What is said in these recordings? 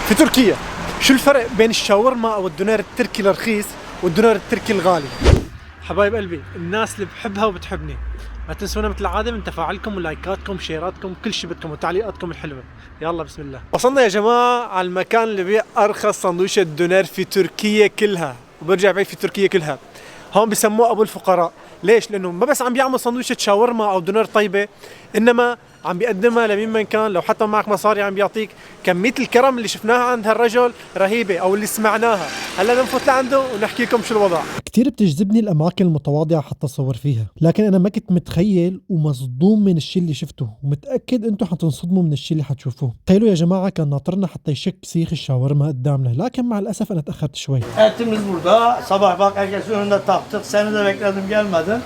في تركيا شو الفرق بين الشاورما او الدونير التركي الرخيص والدونير التركي الغالي؟ حبايب قلبي، الناس اللي بحبها وبتحبني ما تنسونا مثل العاده من تفاعلكم ولايكاتكم وشيراتكم كل شيء بدكم وتعليقاتكم الحلوه. يلا بسم الله. وصلنا يا جماعه على المكان اللي بيع ارخص سندويشه دونير في تركيا كلها، وبرجع بعيد في تركيا كلها. هون بسموه ابو الفقراء. ليش؟ لانه ما بس عم بيعمل سندويشه شاورما او دونير طيبه، انما عم بيقدمها لمين من كان. لو حتى معك مصاري عم بيعطيك. كميه الكرم اللي شفناها عند هالرجل رهيبه، او اللي سمعناها. هلا نفوت لعنده ونحكي لكم شو الوضع. كتير بتجذبني الأماكن المتواضعة حتى أصور فيها، لكن أنا ما كنت متخيل ومصدوم من الشي اللي شفته، ومتأكد أنتم حتنصدموا من الشي اللي حتشوفوه. تخيلوا يا جماعة، كان ناطرنا حتى يشك سيخ الشاورما قدامنا، لكن مع الأسف أنا تأخرت شوي. Etimiz burada. Sabah bak herkes önünde taktık. Seni de bekledim gelmedin.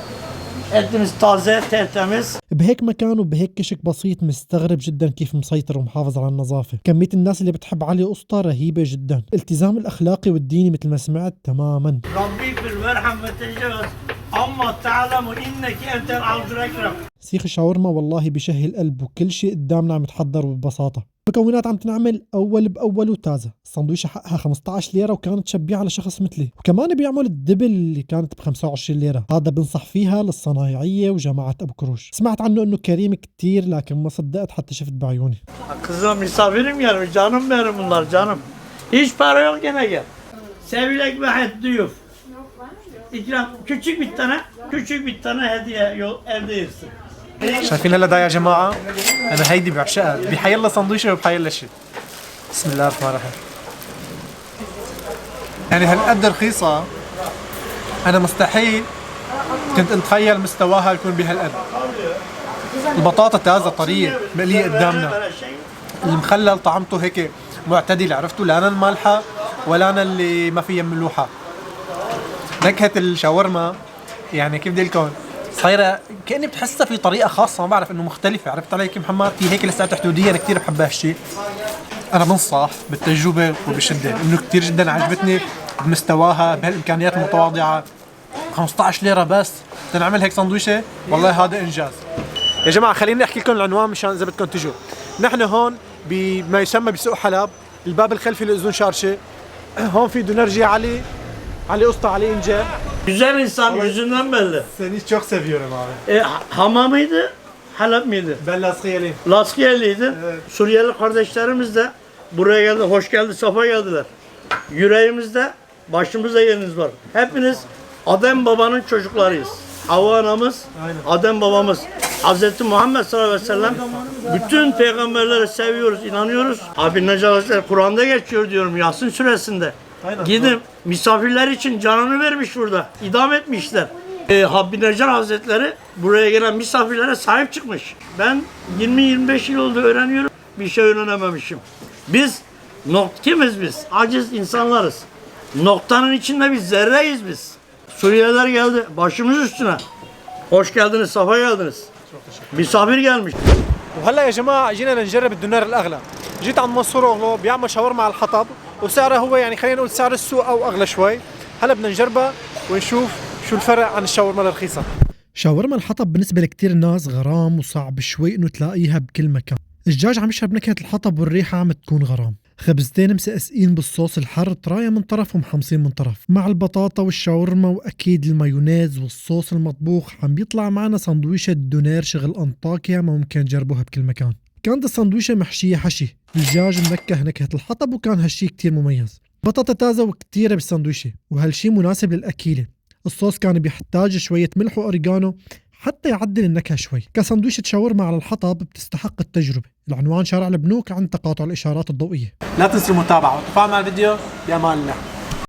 Etimiz taze, tertemiz. بهيك مكان وبهيك كشك بسيط مستغرب جدا كيف مسيطر ومحافظ على النظافة. كمية الناس اللي بتحب علي قسطى رهيبة جدا. الالتزام الأخلاقي والديني مثل ما سمعت تماما. Rabbi bil merham ve tecavüz. Amma ta'lemu inneki entel azur ekrem. سيخ الشاورما والله بشهي القلب، وكل شيء قدامنا عم يتحضر وببساطة. مكونات عم تنعمل أول بأول وتازة. السندويشة حقها 15 ليرة وكانت شبيعة على شخص مثلي، وكمان بيعمل الدبل اللي كانت ب 25 ليرة. هذا بنصح فيها للصنايعية وجماعة أبو كروش. سمعت عنه إنه كريم كتير، لكن ما صدقت حتى شفت بعيوني. Kızım misafirim gelmiş. Canım benim bunlar canım. Hiç para yok gene gel. Sevilek ve heddiyuf. İkram küçük bir tane hediye yok evde yersin. شايفين هلا يا جماعه؟ انا هيدي بعشقها، بحيلا سندويشه وبحيلا شيء. بسم الله الرحمن الرحيم. يعني هالقد رخيصه انا مستحيل كنت اتخيل مستواها يكون بهالقد. البطاطا تازه طريه مقليه قدامنا. المخلل طعمته هيك معتدل، عرفتوا؟ لا انا المالحه ولا انا اللي ما فيها ملوحه. نكهه الشاورما يعني كيف بدي لكم صايره كاني بتحسها في طريقه خاصه، ما بعرف انه مختلفه. عرفت علي كيف محمد؟ في هيك لساتها حدوديه، انا كثير بحب هالشيء. انا بنصح بالتجربه وبالشده، انه كثير جدا عجبتني بمستواها بهالامكانيات المتواضعه. 15 ليره بس تنعمل هيك سندويشه، والله هذا انجاز. يا جماعه خليني احكي لكم العنوان مشان اذا بدكم تجوا. نحن هون بما يسمى بسوق حلب، الباب الخلفي لأذن شارشه. هون في دونرجي علي قسطى، علي انجا. Güzel insan yüzünden belli. Seni çok seviyorum abi. Hamamıydı, Halep miydi? Ben Laskiyeliyim. Laskiyeliydi. Evet. Suriyeli kardeşlerimiz de buraya geldi, hoş geldi, safa geldiler. Yüreğimizde, başımızda yeriniz var. Hepiniz Adem Baba'nın çocuklarıyız. Havva anamız, Aynen. Adem babamız, Hz. Muhammed sallallahu aleyhi ve sellem. Bütün peygamberleri seviyoruz, inanıyoruz. Abi Necat Hazretleri Kur'an'da geçiyor diyorum, Yasin suresinde. Aynen. Gidin misafirler için canını vermiş burada. İdam etmişler. Habbi Necar Hazretleri buraya gelen misafirlere sahip çıkmış. Ben 20-25 yıl oldu öğreniyorum. Bir şey öğrenememişim. Biz kimiz biz? Aciz insanlarız. Noktanın içinde biz zerreyiz biz. Suriyeliler geldi başımız üstüne. Hoş geldiniz, safa geldiniz. Misafir gelmiş. وهلا يا جماعه جينا لنجرب الدونير الاغلى. جيت عند منصور اوغلو بيعمل شاورما على الحطب، وسعرها هو يعني خلينا نقول سعر السوق او اغلى شوي. هلا بدنا نجربها ونشوف شو الفرق عن الشاورما الرخيصه. شاورما الحطب بالنسبة لكتير ناس غرام، وصعب شوي إنه تلاقيها بكل مكان. الدجاج عم يشرب نكهة الحطب، والريحة عم تكون غرام. خبزتين مسقسقين بالصوص الحر، طراية من طرف ومحمصين من طرف، مع البطاطا والشاورما وأكيد المايونيز والصوص المطبوخ. عم بيطلع معنا سندويشة دونير شغل أنطاكيا، ما ممكن تجربوها بكل مكان. كانت السندويشة محشية حشي، الدجاج منكه نكهة الحطب، وكان هالشي كتير مميز. بطاطا تازة وكتيرة بالسندويشة، وهالشي مناسب للأكيلة. الصوص كان بيحتاج شوية ملح وأوريجانو حتى يعدل النكهة شوي. كسندويشة شاورما على الحطب بتستحق التجربة. العنوان شارع البنوك عند تقاطع الإشارات الضوئية. لا تنسوا المتابعه والتفاعل مع الفيديو. بامان الله.